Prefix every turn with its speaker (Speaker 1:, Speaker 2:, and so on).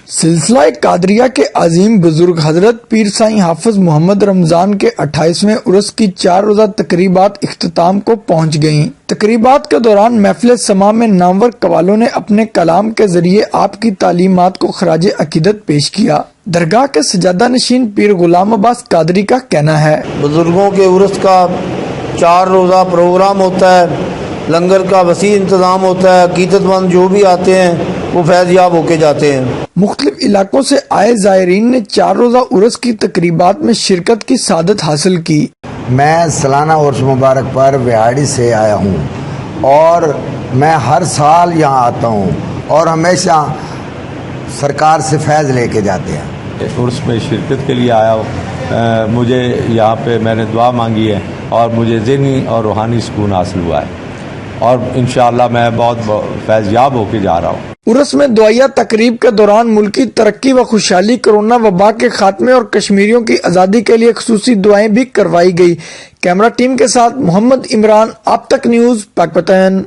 Speaker 1: سلسلہ قادریہ کے عظیم بزرگ حضرت پیر سائیں حافظ محمد رمضان کے 28ویں عرس کی 4 روزہ تقریبات اختتام کو پہنچ گئیں۔ تقریبات کے دوران محفل سماع میں نامور قوالوں نے اپنے کلام کے ذریعے آپ کی تعلیمات کو خراج عقیدت پیش کیا۔ درگاہ کے سجادہ نشین پیر غلام عباس قادری کا کہنا ہے،
Speaker 2: بزرگوں کے عرس کا 4 روزہ پروگرام ہوتا ہے، لنگر کا وسیع انتظام ہوتا ہے، عقیدت مند جو بھی آتے ہیں وہ فیض یاب ہو کے جاتے ہیں۔
Speaker 1: مختلف علاقوں سے آئے زائرین نے 4 روزہ عرس کی تقریبات میں شرکت کی سعادت حاصل کی۔
Speaker 3: میں سالانہ عرس مبارک پر وہاڑی سے آیا ہوں اور میں ہر سال یہاں آتا ہوں اور ہمیشہ سرکار سے فیض لے کے جاتے ہیں۔
Speaker 4: عرس میں شرکت کے لیے آیا ہوں، مجھے یہاں پہ میں نے دعا مانگی ہے اور مجھے ذہنی اور روحانی سکون حاصل ہوا ہے اور انشاءاللہ میں بہت فیض یاب ہو کے جا رہا ہوں۔
Speaker 1: عرس میں دعائیہ تقریب کے دوران ملکی ترقی و خوشحالی، کرونا وبا کے خاتمے اور کشمیریوں کی آزادی کے لیے خصوصی دعائیں بھی کروائی گئی۔ کیمرہ ٹیم کے ساتھ محمد عمران، آپ تک نیوز، پاکپتن۔